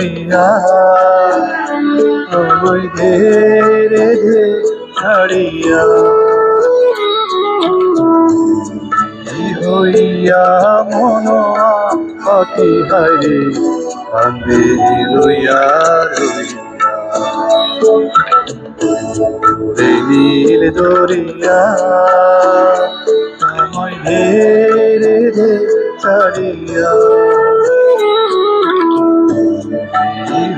দরিয়া আমায় ধীরে ধীরে ছাড়িয়া হইয়া মন পাখি হারে কান্দে রইয়া নীল দরিয়া আমায় ধীরে ধীরে ছাড়িয়া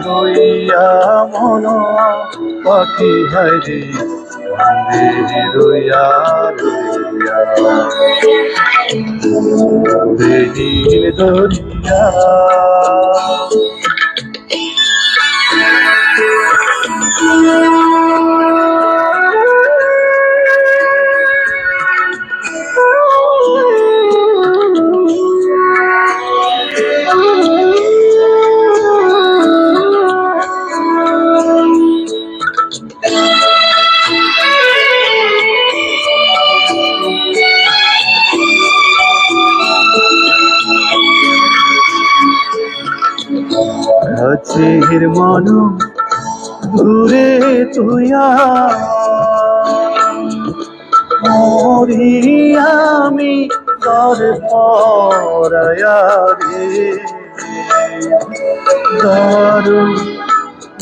হইয়া মন পাখি হারে কান্দে রইয়া নীল দরিয়া কাছের মনো দূরে তুইয়া মরি আমি তোর পরায়া রে দারুণ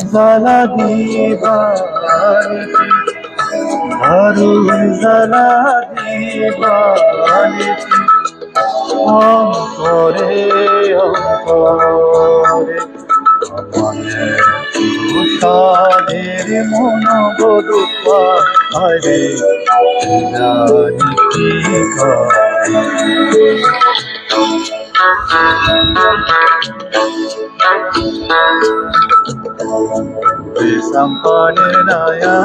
জ্বালা দিবানিছি দারুণ জ্বালা দিবানিছি অন্তরে অন্তরে সাদের মন বধুপা হরে জানি কি সম্পানে নায়া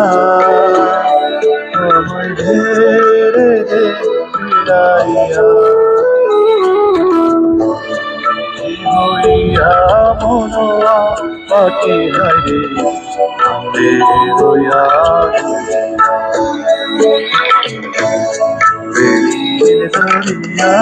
আমায় ধীরে ধীরে ফিরাইয়া হইয়া মনোয়া পাখি হারে কান্দে রইয়া নীল দরিয়া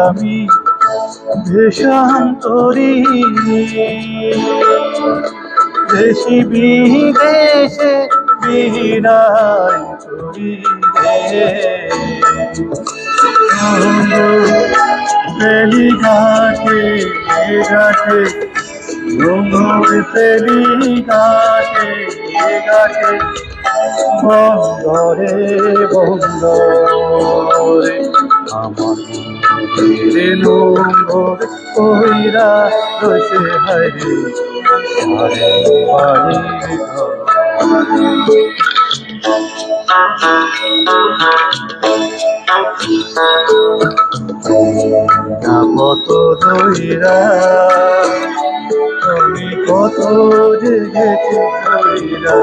আমি দেশান্তরী দেশি বিদেশে বিরাই করি পেলি ঘাটে ঘাটে পেলি ঘাটে ঘাটে বন্দরে বন্দরে আমার নম্বর কইরা রয়েছে হারে হারে বাড়ির কত দইরা তুমি কত জেগেছি দইরা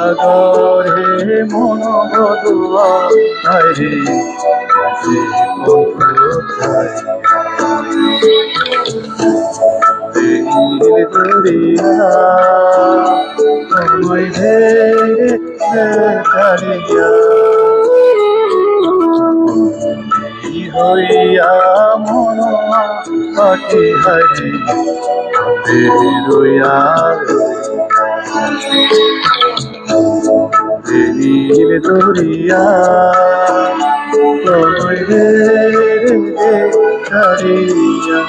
আগরে মন বদুয়া হায়রে নীল দরিয়া আমায় ধীরে ছাড়িয়া হইয়া মন পাখি হারে রইয়া নীল দরিয়া তোমায় ছাড়িয়া